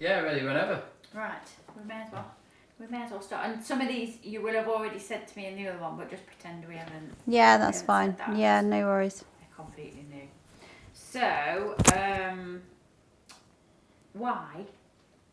Yeah, ready whenever. Right, we may as well. We may as well start. And some of these you will have already said to me in the other one, but just pretend we haven't. Yeah, that's we haven't fine. said that. Yeah, no worries. They're completely new. So, why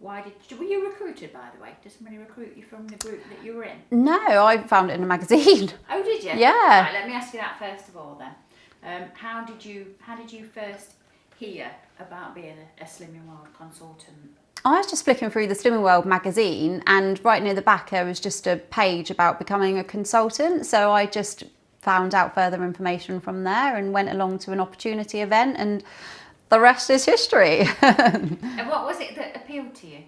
were you recruited, by the way? Did somebody recruit you from the group that you were in? No, I found it in a magazine. Oh, did you? Yeah. Right, let me ask you that first of all then. How did you first hear about being a Slimming World consultant? I was just flicking through the Slimming World magazine, and right near the back there was just a page about becoming a consultant. So I just found out further information from there and went along to an opportunity event, and the rest is history. And what was it that appealed to you?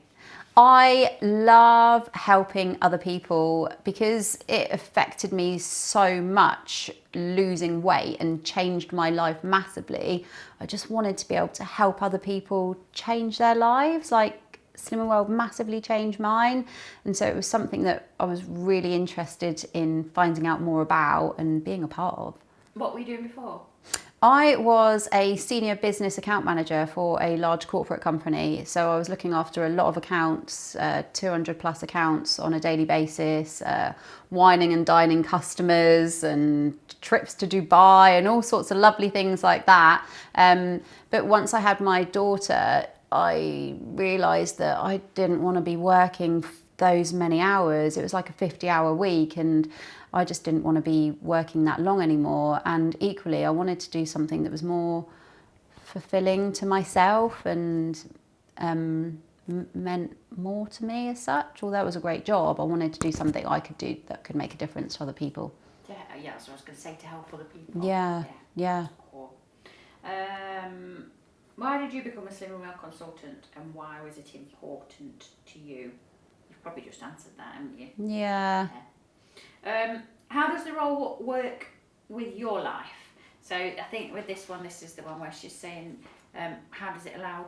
I love helping other people because it affected me so much, losing weight, and changed my life massively. I just wanted to be able to help other people change their lives. Like Slimming World massively changed mine. And so it was something that I was really interested in finding out more about and being a part of. What were you doing before? I was a senior business account manager for a large corporate company. So I was looking after a lot of accounts, 200 plus accounts on a daily basis, wining and dining customers and trips to Dubai and all sorts of lovely things like that. But once I had my daughter, I realised that I didn't want to be working those many hours. It was like a 50-hour week, and I just didn't want to be working that long anymore. And equally, I wanted to do something that was more fulfilling to myself and meant more to me as such. Although it was a great job, I wanted to do something I could do that could make a difference to other people. Yeah, that's what I was going to say, to help other people. Yeah. Cool. Why did you become a Slimming World consultant, and why was it important to you? You've probably just answered that, haven't you? Yeah. How does the role work with your life? So I think with this one, this is the one where she's saying, how does it allow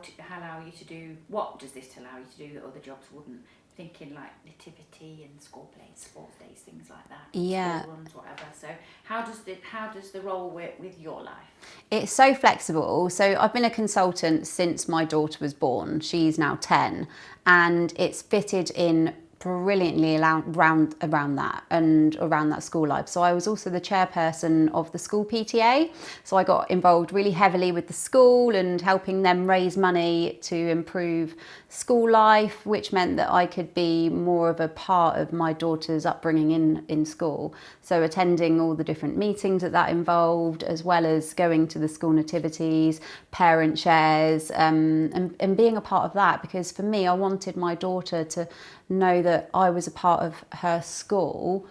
you to do, what does this allow you to do that other jobs wouldn't? Thinking like nativity and school plays, sports days, things like that. Yeah. School runs, whatever. So how does the role work with your life? It's so flexible. So I've been a consultant since my daughter was born. She's now 10, and it's fitted in brilliantly around that and around that school life. So I was also the chairperson of the school PTA. So I got involved really heavily with the school and helping them raise money to improve school life, which meant that I could be more of a part of my daughter's upbringing in school. So attending all the different meetings that involved, as well as going to the school nativities, parent shares, and being a part of that, because for me, I wanted my daughter to know that I was a part of her school,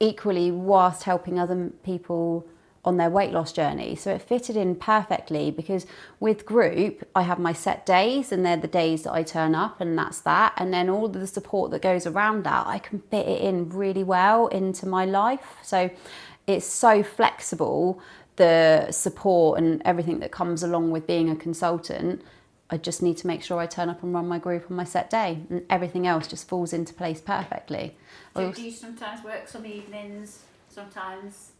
equally whilst helping other people on their weight loss journey. So it fitted in perfectly, because with group, I have my set days, and they're the days that I turn up, and that's that. And then all of the support that goes around that, I can fit it in really well into my life. So it's so flexible, the support and everything that comes along with being a consultant. I just need to make sure I turn up and run my group on my set day, and everything else just falls into place perfectly. So do you sometimes work some evenings, sometimes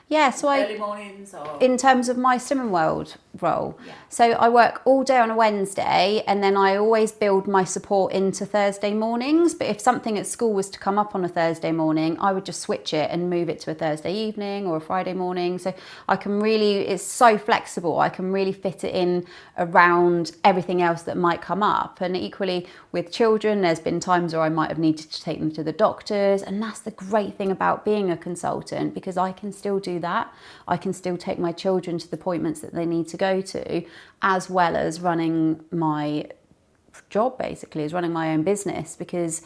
Yeah, so early mornings, or in terms of my Slimming World role. Yeah. So I work all day on a Wednesday, and then I always build my support into Thursday mornings. But if something at school was to come up on a Thursday morning, I would just switch it and move it to a Thursday evening or a Friday morning. So I can really, it's so flexible. I can really fit it in around everything else that might come up. And equally with children, there's been times where I might have needed to take them to the doctors. And that's the great thing about being a consultant, because I can still do that. I can still take my children to the appointments that they need to go to, as well as running my job, basically, as running my own business, because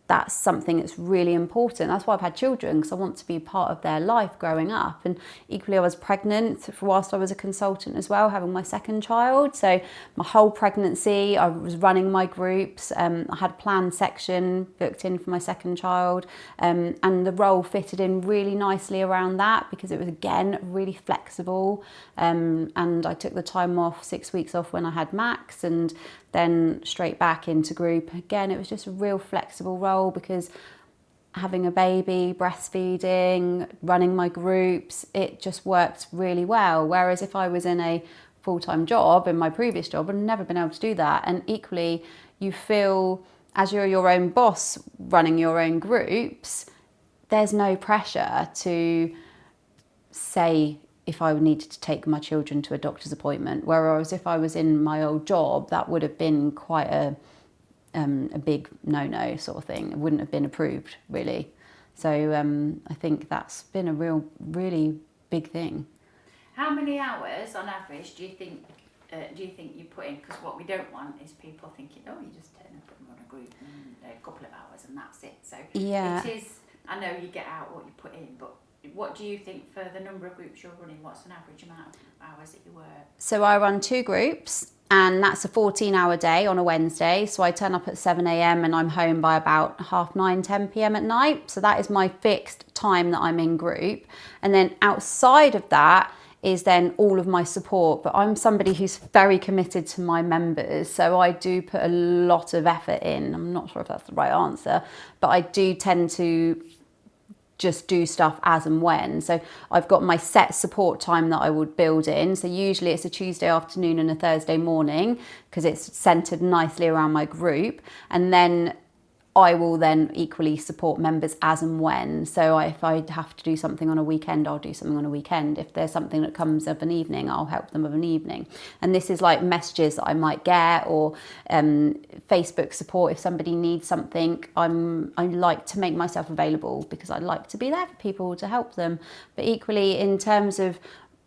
that's something that's really important. That's why I've had children, because I want to be part of their life growing up. And equally, I was pregnant whilst I was a consultant as well, having my second child. So my whole pregnancy, I was running my groups. I had a planned section booked in for my second child. And the role fitted in really nicely around that, because it was, again, really flexible. And I took the time off, 6 weeks off when I had Max, and then straight back into group. Again, it was just a real flexible role, because having a baby, breastfeeding, running my groups, it just worked really well. Whereas if I was in a full-time job, in my previous job, I'd never been able to do that. And equally, you feel, as you're your own boss running your own groups, there's no pressure to say if I needed to take my children to a doctor's appointment. Whereas if I was in my old job, that would have been quite a big no-no sort of thing. It wouldn't have been approved, really. So I think that's been a really big thing. How many hours on average do you think you put in? Because what we don't want is people thinking, oh, you just turn up and run a group in a couple of hours and that's it. So yeah. It is, I know you get out what you put in, but what do you think for the number of groups you're running? What's an average amount of hours that you work? So I run 2 groups, and that's a 14-hour day on a Wednesday. So I turn up at 7 a.m. and I'm home by about 9:30, 10 p.m. at night. So that is my fixed time that I'm in group. And then outside of that is then all of my support. But I'm somebody who's very committed to my members. So I do put a lot of effort in. I'm not sure if that's the right answer, but I do tend to just do stuff as and when. So I've got my set support time that I would build in. So usually it's a Tuesday afternoon and a Thursday morning because it's centered nicely around my group. And then I will then equally support members as and when. So if I have to do something on a weekend, I'll do something on a weekend. If there's something that comes of an evening, I'll help them of an evening. And this is like messages that I might get, or Facebook support if somebody needs something. I like to make myself available because I like to be there for people to help them. But equally, in terms of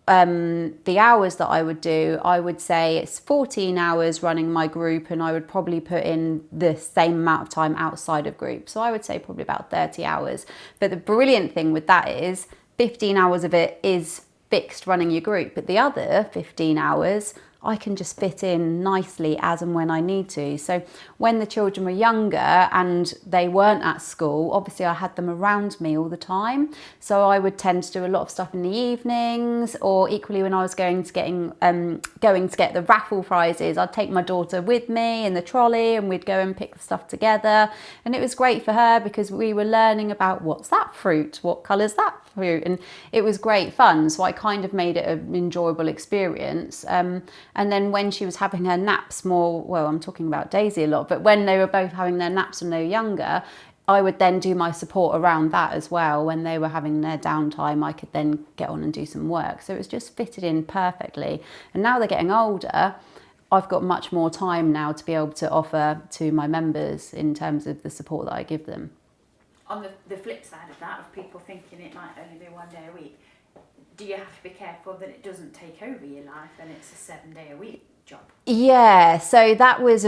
the hours that I would do, I would say it's 14 hours running my group, and I would probably put in the same amount of time outside of group. So I would say probably about 30 hours. But the brilliant thing with that is 15 hours of it is fixed running your group, but the other 15 hours I can just fit in nicely as and when I need to. So when the children were younger and they weren't at school, obviously I had them around me all the time. So I would tend to do a lot of stuff in the evenings, or equally when I was going to get the raffle prizes, I'd take my daughter with me in the trolley and we'd go and pick the stuff together. And it was great for her because we were learning about what's that fruit, what colour's that fruit, and it was great fun. So I kind of made it an enjoyable experience. And then when she was having her naps I'm talking about Daisy a lot, but when they were both having their naps when they were younger, I would then do my support around that as well. When they were having their downtime, I could then get on and do some work. So it was just fitted in perfectly. And now they're getting older, I've got much more time now to be able to offer to my members in terms of the support that I give them. On the flip side of that, of people thinking it might only be 1 day a week, do you have to be careful that it doesn't take over your life and it's a 7-day-a-week job? Yeah, so that was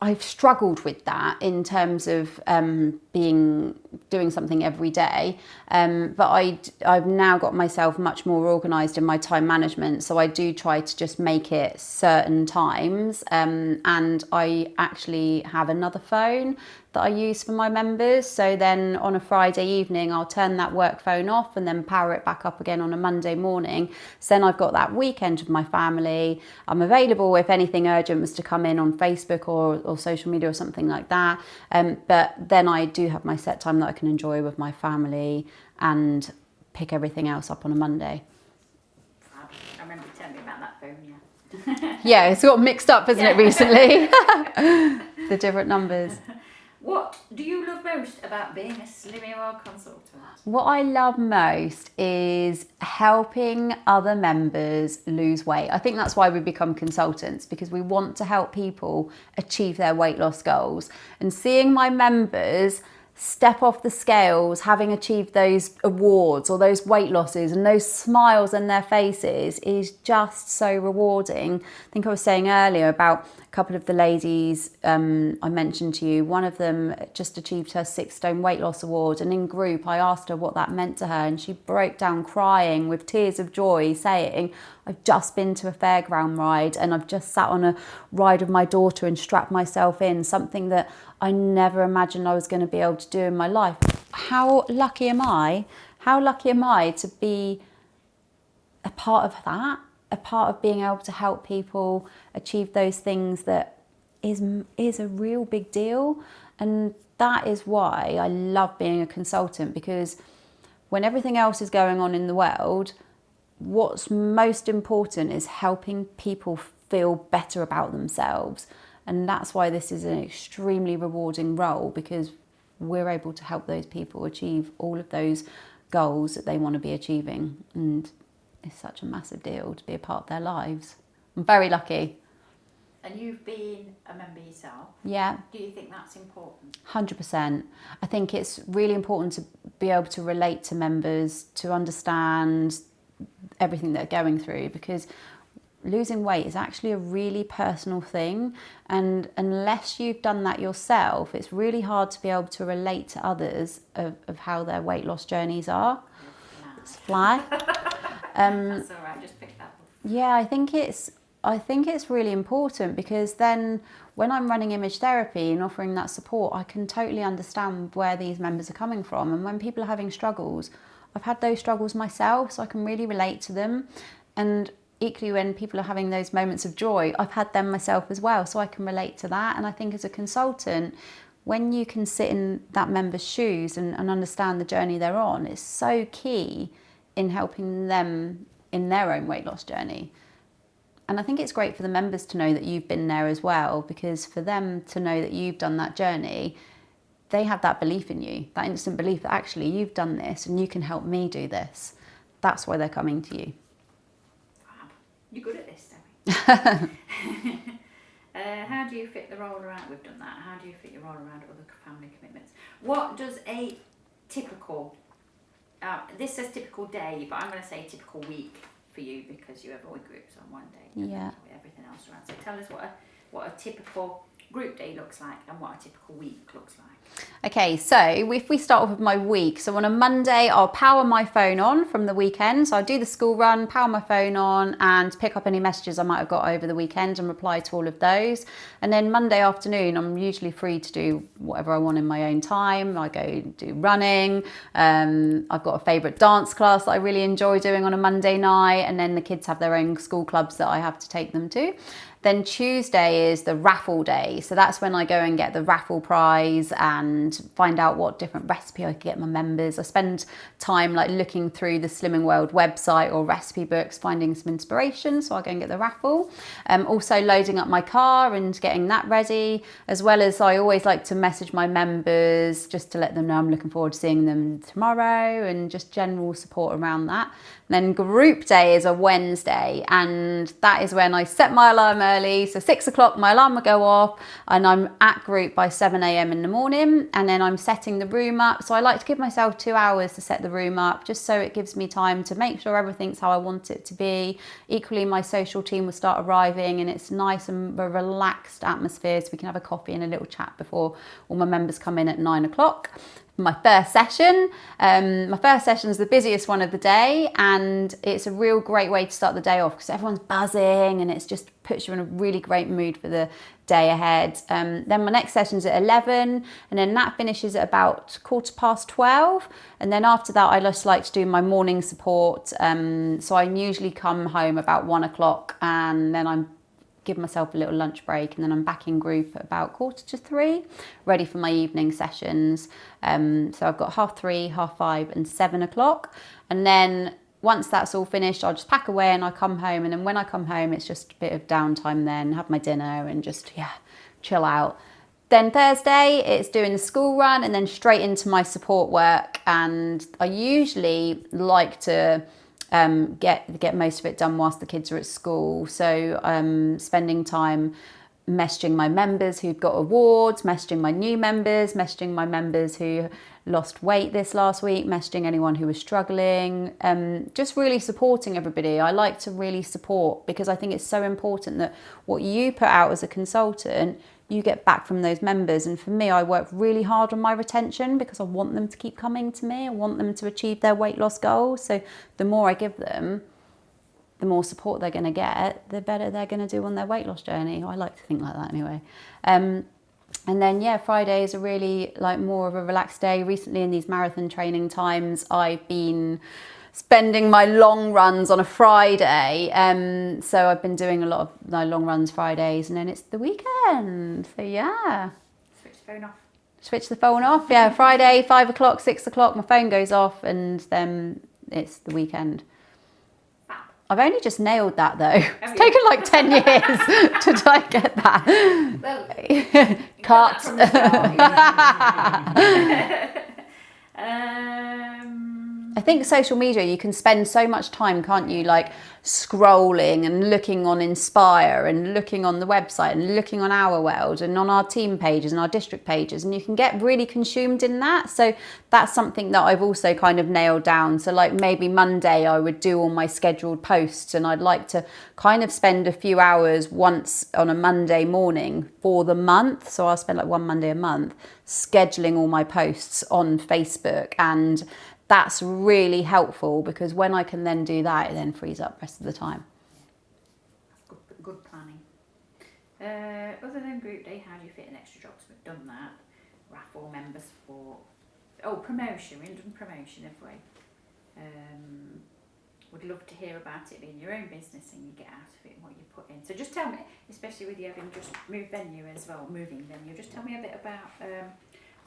I've struggled with that in terms of doing something every day, but I've now got myself much more organised in my time management, so I do try to just make it certain times, and I actually have another phone that I use for my members. So then on a Friday evening, I'll turn that work phone off and then power it back up again on a Monday morning. So then I've got that weekend with my family. I'm available if anything urgent was to come in on Facebook or social media or something like that. But then I do have my set time that I can enjoy with my family and pick everything else up on a Monday. I remember you telling me about that phone, yeah. Yeah, it's got mixed up, hasn't it, recently? The different numbers. What do you love most about being a Slimming World consultant? What I love most is helping other members lose weight. I think that's why we become consultants, because we want to help people achieve their weight loss goals. And seeing my members step off the scales, having achieved those awards or those weight losses and those smiles on their faces is just so rewarding. I think I was saying earlier about a couple of the ladies I mentioned to you. One of them just achieved her 6-stone weight loss award, and in group I asked her what that meant to her, and she broke down crying with tears of joy, saying, I've just been to a fairground ride and I've just sat on a ride with my daughter and strapped myself in, something that I never imagined I was going to be able to do in my life. How lucky am I? How lucky am I to be a part of that, a part of being able to help people achieve those things that is a real big deal. And that is why I love being a consultant, because when everything else is going on in the world, what's most important is helping people feel better about themselves. And that's why this is an extremely rewarding role, because we're able to help those people achieve all of those goals that they want to be achieving. And it's such a massive deal to be a part of their lives. I'm very lucky. And you've been a member yourself. Yeah. Do you think that's important? 100%. I think it's really important to be able to relate to members, to understand everything they're going through, because losing weight is actually a really personal thing, and unless you've done that yourself, it's really hard to be able to relate to others of how their weight loss journeys are. It's fly. That's all right, just pick that up. Yeah, I think it's really important, because then when I'm running image therapy and offering that support, I can totally understand where these members are coming from. And when people are having struggles, I've had those struggles myself, so I can really relate to them. And equally, when people are having those moments of joy, I've had them myself as well, so I can relate to that. And I think as a consultant, when you can sit in that member's shoes and understand the journey they're on, it's so key in helping them in their own weight loss journey. And I think it's great for the members to know that you've been there as well, because for them to know that you've done that journey, they have that belief in you, that instant belief that actually you've done this and you can help me do this. That's why they're coming to you. You're good at this, Debbie. How do you fit the role around? We've done that. How do you fit your role around other family commitments? What does a typical, this says typical day, but I'm going to say typical week for you, because you have all groups on one day. Yeah. With everything else around. So tell us what a typical group day looks like and what a typical week looks like. Okay, so if we start off with my week, so on a Monday, I'll power my phone on from the weekend. So I do the school run, power my phone on, and pick up any messages I might have got over the weekend and reply to all of those. And then Monday afternoon, I'm usually free to do whatever I want in my own time. I go do running. I've got a favourite dance class that I really enjoy doing on a Monday night. And then the kids have their own school clubs that I have to take them to. Then Tuesday is the raffle day. So that's when I go and get the raffle prize and find out what different recipe I can get my members. I spend time like looking through the Slimming World website or recipe books, finding some inspiration. So I go and get the raffle. Also loading up my car and getting that ready, as well as I always like to message my members just to let them know I'm looking forward to seeing them tomorrow, and just general support around that. Then group day is a Wednesday, and that is when I set my alarm early. So 6 o'clock, my alarm will go off, and I'm at group by 7 a.m. in the morning, and then I'm setting the room up. So I like to give myself 2 hours to set the room up, just so it gives me time to make sure everything's how I want it to be. Equally, my social team will start arriving, and it's nice and a relaxed atmosphere, so we can have a coffee and a little chat before all my members come in at 9 o'clock. My first session is the busiest one of the day, and it's a real great way to start the day off because everyone's buzzing and it just puts you in a really great mood for the day ahead. Then my next session's at 11, and then that finishes at about 12:15, and then after that I just like to do my morning support. So I usually come home about 1 o'clock, and then I'm give myself a little lunch break, and then I'm back in group at about 2:45, ready for my evening sessions. So I've got 3:30, 5:30 and 7 o'clock. And then once that's all finished, I'll just pack away and I come home. And then when I come home, it's just a bit of downtime then, have my dinner and just, chill out. Then Thursday, it's doing the school run and then straight into my support work. And I usually like to get most of it done whilst the kids are at school. So spending time messaging my members who've got awards, messaging my new members, messaging my members who lost weight this last week, messaging anyone who was struggling, just really supporting everybody. I like to really support because I think it's so important that what you put out as a consultant, you get back from those members. And for me, I work really hard on my retention because I want them to keep coming to me. I want them to achieve their weight loss goals. So the more I give them, the more support they're going to get, the better they're going to do on their weight loss journey. I like to think like that anyway. And then, Fridays are really like more of a relaxed day. Recently in these marathon training times, I've been spending my long runs on a Friday. So I've been doing a lot of my long runs Fridays, and then it's the weekend. So Switch the phone off. Switch the phone off. Yeah, Friday, 5 o'clock, 6 o'clock, my phone goes off, and then it's the weekend. I've only just nailed that though. It's you? taken like 10 years to try and get that. Well, Cut. from the start. I think social media, you can spend so much time, can't you, like scrolling and looking on Inspire and looking on the website and looking on Our World and on our team pages and our district pages, and you can get really consumed in that. So that's something that I've also kind of nailed down. So like maybe Monday I would do all my scheduled posts, and I'd like to kind of spend a few hours once on a Monday morning for the month. So I'll spend like one Monday a month scheduling all my posts on Facebook, and that's really helpful because when I can then do that, it then frees up the rest of the time. Good planning. Other than group day, how do you fit in extra jobs? We've done that. Raffle members for promotion. We haven't done promotion, have we? Would love to hear about it being your own business and you get out of it and what you put in. So just tell me, especially with you having just moved venue as well, just tell me a bit about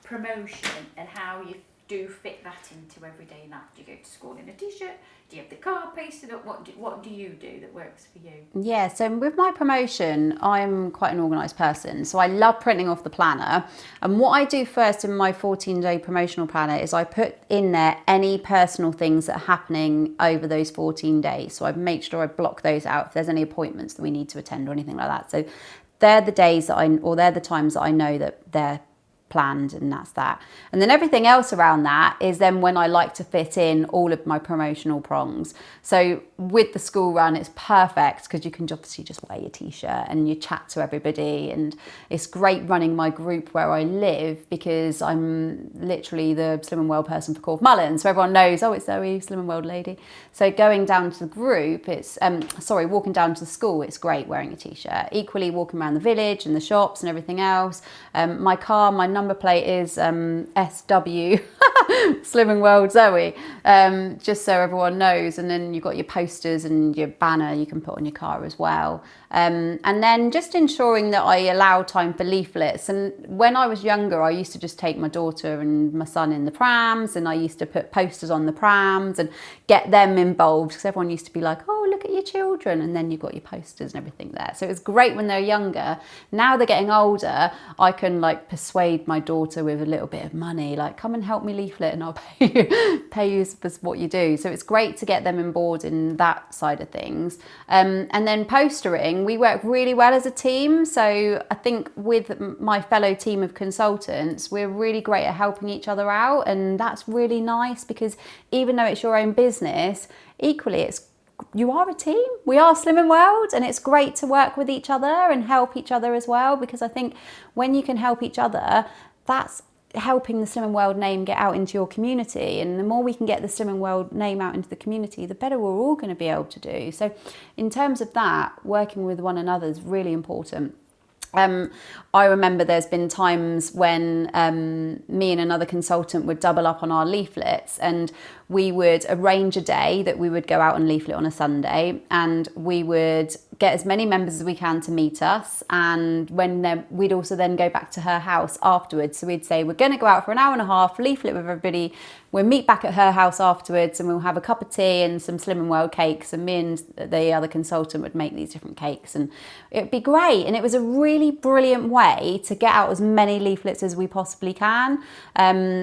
promotion and how you do fit that into everyday life. Do you go to school in a t-shirt? Do you have the car pasted up? What do you do that works for you? Yeah, so with my promotion, I'm quite an organised person. So I love printing off the planner. And what I do first in my 14-day promotional planner is I put in there any personal things that are happening over those 14 days. So I make sure I block those out if there's any appointments that we need to attend or anything like that. So they're the days they're the times that I know that they're planned, and that's that. And then everything else around that is then when I like to fit in all of my promotional prongs. So with the school run, it's perfect because you can obviously just wear your t-shirt and you chat to everybody, and it's great running my group where I live because I'm literally the Slim and Well person for Corfe Mullen, so everyone knows, oh, it's Zoe, Slim and Well lady. So going down to the group, walking down to the school, it's great wearing a t-shirt. Equally walking around the village and the shops and everything else. My car, my number plate is SW Slim and Well Zoe, just so everyone knows. And then you've got your posters and your banner you can put on your car as well. And then just ensuring that I allow time for leaflets. And when I was younger, I used to just take my daughter and my son in the prams, and I used to put posters on the prams and get them involved because everyone used to be like, oh, look at your children, and then you've got your posters and everything there. So it was great when they're younger. Now they're getting older, I can like persuade my daughter with a little bit of money, like come and help me leaflet and I'll pay you for what you do. So it's great to get them on board in that side of things. And then postering, we work really well as a team. So I think with my fellow team of consultants, we're really great at helping each other out, and that's really nice because even though it's your own business, equally you are a team. We are Slim and Well, and it's great to work with each other and help each other as well, because I think when you can help each other, that's helping the Slim and Well name get out into your community, and the more we can get the Slim and Well name out into the community, the better we're all going to be able to do. So in terms of that, working with one another is really important. I remember there's been times when me and another consultant would double up on our leaflets, and we would arrange a day that we would go out and leaflet on a Sunday, and we would get as many members as we can to meet us, and we'd also then go back to her house afterwards. So we'd say, we're going to go out for an hour and a half, leaflet with everybody, we'll meet back at her house afterwards, and we'll have a cup of tea and some Slim and Well cakes, and me and the other consultant would make these different cakes, and it'd be great. And it was a really brilliant way to get out as many leaflets as we possibly can.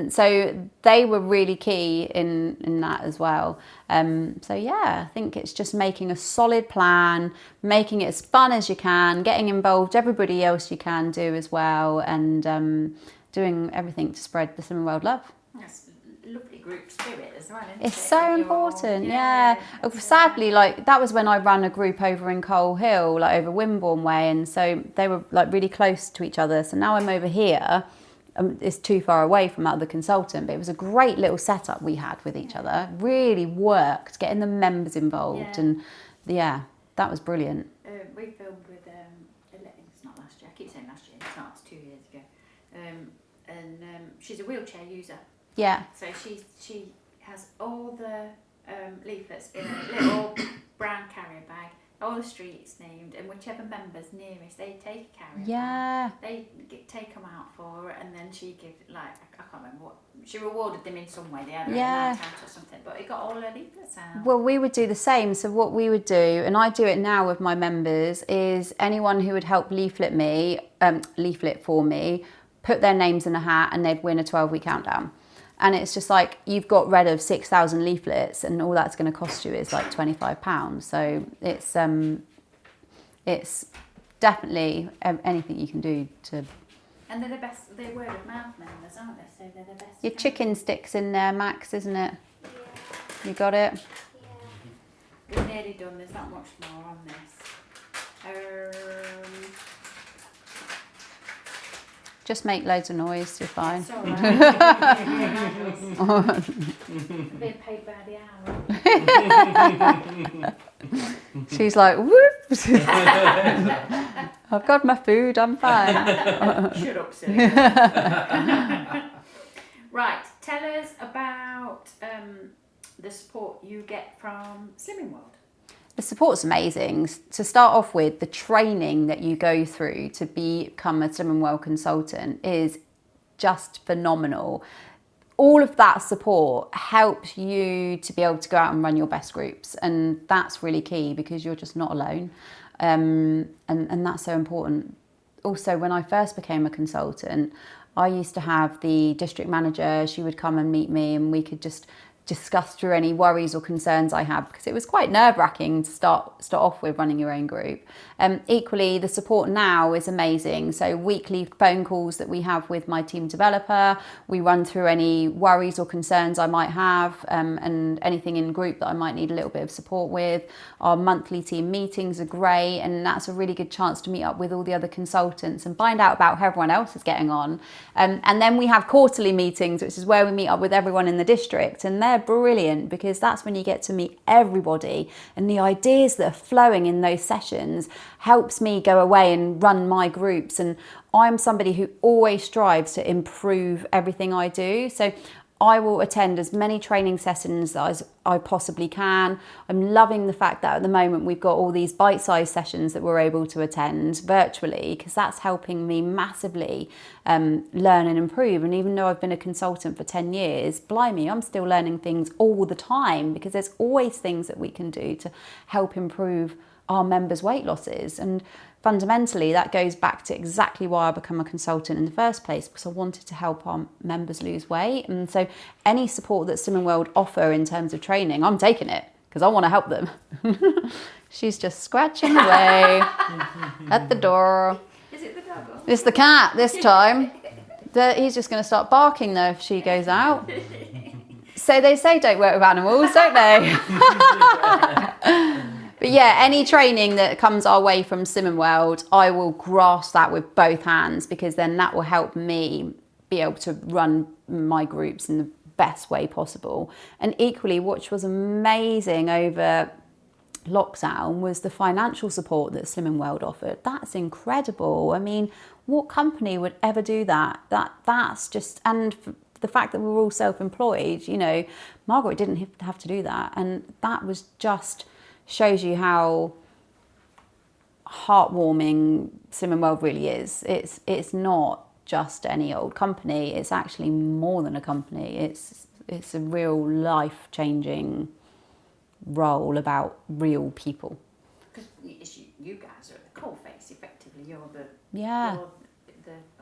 So they were really key in that as well. So yeah, I think it's just making a solid plan, making it as fun as you can, getting involved everybody else you can do as well, and doing everything to spread the Slim and Well love. That's lovely group spirit as well, isn't It's it? so important, yeah. Sadly, like that was when I ran a group over in Coal Hill, like over Wimborne way, and so they were like really close to each other. So now I'm over here. It's too far away from that other consultant, but it was a great little setup we had with each other. Really worked, getting the members involved, and yeah, that was brilliant. We filmed with, it's not last year, I keep saying last year, it's 2 years ago, and she's a wheelchair user. Yeah. So she has all the leaflets in a little brown carrier bag. all the streets named, and whichever member's nearest, they take a carrier. Yeah. They take them out for her, and then she gives, like, I can't remember what, she rewarded them in some way. They had a night out or something, but it got all her leaflets out. Well, we would do the same. So what we would do, and I do it now with my members, is anyone who would help leaflet for me, put their names in a hat, and they'd win a 12-week countdown. And it's just like, you've got rid of 6,000 leaflets, and all that's going to cost you is like £25. So it's definitely anything you can do to. And they're the best. They're word of mouth members, aren't they? So they're the best. Your chicken sticks in there, Max, isn't it? Yeah. You got it? Yeah. We're nearly done. There's not much more on this. Just make loads of noise, you're fine. It's all right. Being paid by the hour. She's like, whoop. I've got my food, I'm fine. Shut up, silly. Right, tell us about the support you get from Slimming World. The support's amazing. To start off with, the training that you go through to become a Slimming World consultant is just phenomenal. All of that support helps you to be able to go out and run your best groups, and that's really key because you're just not alone, and that's so important. Also, when I first became a consultant, I used to have the district manager. She would come and meet me, and we could just discuss through any worries or concerns I had, because it was quite nerve-wracking to start off with running your own group. Equally, the support now is amazing. So weekly phone calls that we have with my team developer, we run through any worries or concerns I might have, and anything in group that I might need a little bit of support with. Our monthly team meetings are great, and that's a really good chance to meet up with all the other consultants and find out about how everyone else is getting on. And then we have quarterly meetings, which is where we meet up with everyone in the district, and they're brilliant because that's when you get to meet everybody, and the ideas that are flowing in those sessions helps me go away and run my groups. And I'm somebody who always strives to improve everything I do, so I will attend as many training sessions as I possibly can. I'm loving the fact that at the moment we've got all these bite-sized sessions that we're able to attend virtually, because that's helping me massively learn and improve. And even though I've been a consultant for 10 years, blimey, I'm still learning things all the time, because there's always things that we can do to help improve our members' weight losses. And fundamentally, that goes back to exactly why I became a consultant in the first place, because I wanted to help our members lose weight. And so any support that Slimming World offer in terms of training, I'm taking it because I want to help them. She's just scratching away at the door. Is it the dog? Or? It's the cat this time. He's just going to start barking though if she goes out. So they say don't work with animals, don't they? But yeah, any training that comes our way from Slimming World, I will grasp that with both hands, because then that will help me be able to run my groups in the best way possible. And equally, which was amazing over lockdown, was the financial support that Slimming World offered. That's incredible. I mean, what company would ever do that? That's just, and the fact that we're all self-employed, you know, Margaret didn't have to do that. And that was just shows you how heartwarming Slimming World really is. It's not just any old company. It's actually more than a company. It's a real life-changing role about real people. Because you guys are the core face, effectively. You're the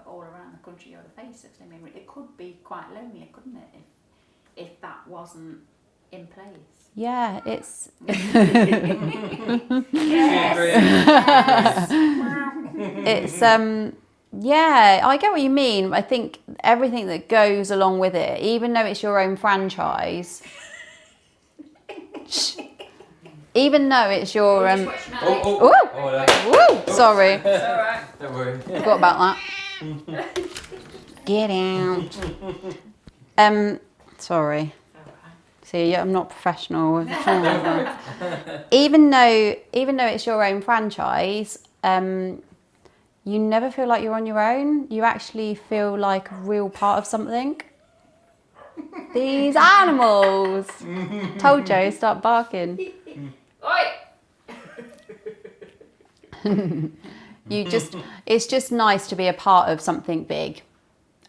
all around the country. You're the face of Slimming. It could be quite lonely, couldn't it, if that wasn't in place? Yeah, it's. It's yeah, I get what you mean. I think everything that goes along with it, even though it's your own franchise, even though it's your sorry, It's all right. Don't worry. forgot about that. Get out. Sorry. See, I'm not professional with even though it's your own franchise, you never feel like you're on your own. You actually feel like a real part of something. These animals. Told Joe, start barking. Oi! It's just nice to be a part of something big.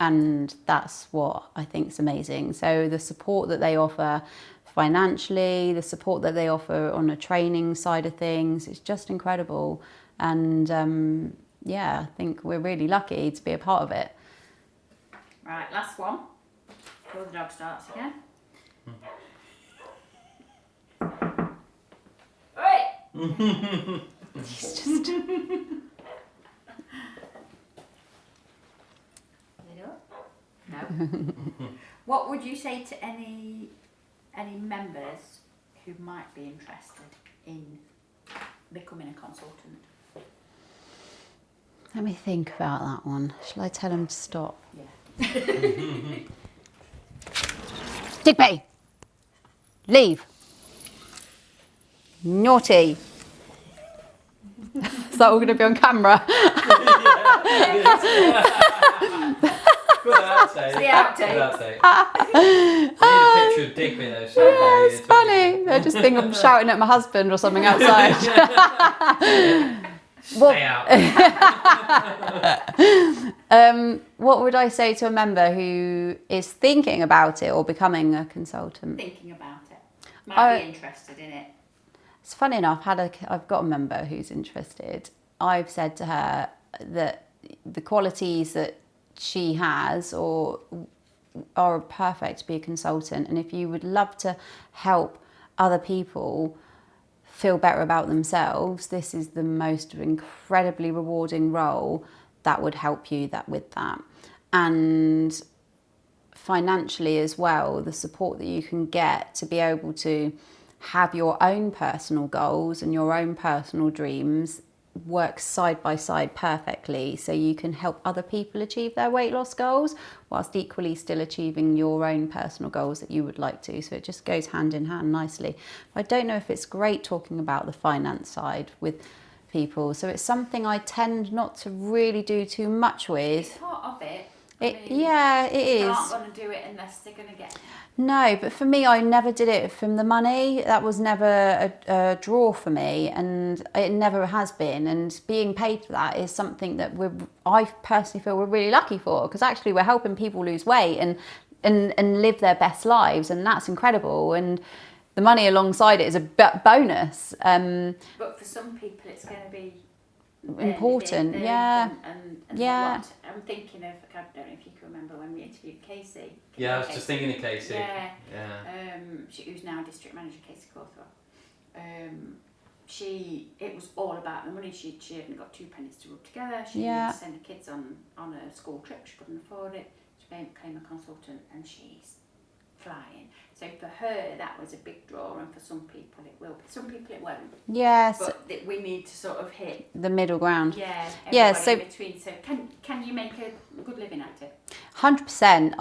And that's what I think is amazing. So the support that they offer financially, the support that they offer on a training side of things, it's just incredible. And I think we're really lucky to be a part of it. Right, last one. Before the dog starts again. Right. He's just... No. What would you say to any members who might be interested in becoming a consultant? Let me think about that one. Shall I tell him to stop? Yeah. Digby! Leave! Naughty! Is that all going to be on camera? Good outtake. It's the outtake. Good outtake. We need a picture of Digby though. So Yeah, it's funny. I just think I'm shouting at my husband or something outside. Stay out. What would I say to a member who is thinking about it or becoming a consultant? Thinking about it. Might be interested in it. It's funny enough, I've got a member who's interested. I've said to her that the qualities that she has are perfect to be a consultant, and if you would love to help other people feel better about themselves, this is the most incredibly rewarding role that would help you with that. And financially as well, the support that you can get to be able to have your own personal goals and your own personal dreams work side by side perfectly, so you can help other people achieve their weight loss goals whilst equally still achieving your own personal goals that you would like to. So it just goes hand in hand nicely. I don't know if it's great talking about the finance side with people, so it's something I tend not to really do too much with. It's part of it. It is. They aren't going to do it unless they're going to get. No, but for me, I never did it from the money. That was never a draw for me, and it never has been. And being paid for that is something that I personally feel we're really lucky for, because actually we're helping people lose weight and live their best lives, and that's incredible. And the money alongside it is a bonus. But for some people, it's going to be important. And yeah. I'm thinking of, I don't know if you can remember when we interviewed Casey. Yeah, I was just thinking of Casey. Yeah. Yeah. Who's now district manager, Casey Cawthorne. It was all about the money. She hadn't got 2 pennies to rub together. She needed to send her kids on a school trip. She couldn't afford it. She became a consultant, and she's flying. So for her, that was a big draw, and for some people it will be. Some people it won't. Yes. But we need to sort of hit the middle ground. Yeah. So in between. So can you make a good living at it? 100%.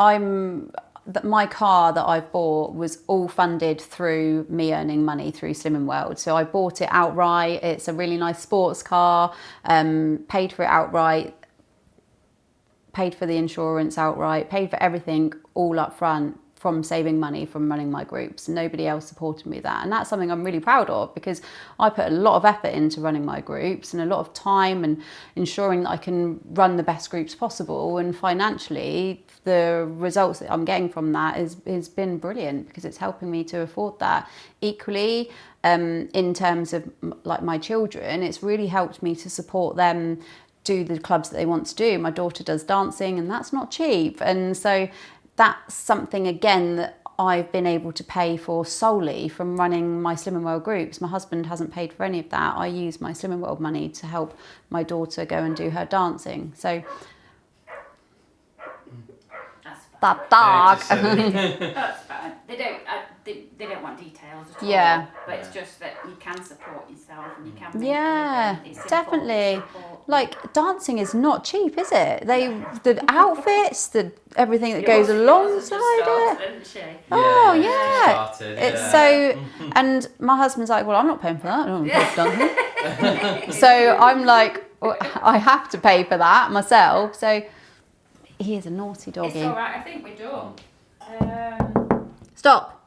My car that I've bought was all funded through me earning money through Slimming World. So I bought it outright. It's a really nice sports car. Paid for it outright. Paid for the insurance outright. Paid for everything all up front, from saving money from running my groups. Nobody else supported me with that. And that's something I'm really proud of, because I put a lot of effort into running my groups and a lot of time and ensuring that I can run the best groups possible. And financially, the results that I'm getting from that has been brilliant, because it's helping me to afford that. Equally, in terms of like my children, it's really helped me to support them do the clubs that they want to do. My daughter does dancing, and that's not cheap. And so that's something, again, that I've been able to pay for solely from running my Slimming World groups. My husband hasn't paid for any of that. I use my Slimming World money to help my daughter go and do her dancing. So that's dog. That's fine. They don't want details at all. Yeah. But it's just that you can support yourself and you can make Yeah, a living. It's definitely. support. Like, dancing is not cheap, is it? The outfits, everything that goes alongside it. Oh yeah, it's so. And my husband's like, well, I'm not paying for that. I don't pay for dancing. So I'm like, well, I have to pay for that myself. So he is a naughty doggy. It's all right. I think we're done. Stop.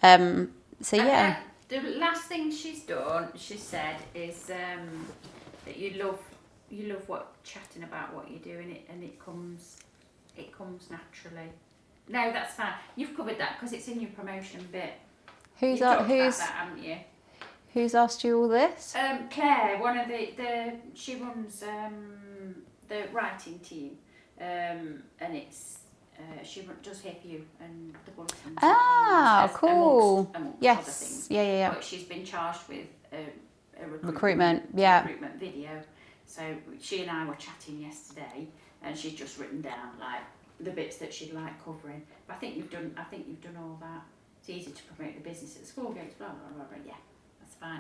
So yeah. The last thing she's done, she said, is that you love what chatting about what you're doing, and it comes naturally. No, that's fine. You've covered that because it's in your promotion bit. You've talked about that, haven't you? Who's asked you all this? Claire, one of she runs the writing team, and it's she does Here For You and the bulletins. Cool. Amongst yes. other things. Yeah. But she's been charged with a Recruitment video. So she and I were chatting yesterday, and she's just written down like the bits that she'd like covering. But I think you've done all that. It's easy to promote the business at the school gates, blah blah blah blah. Yeah.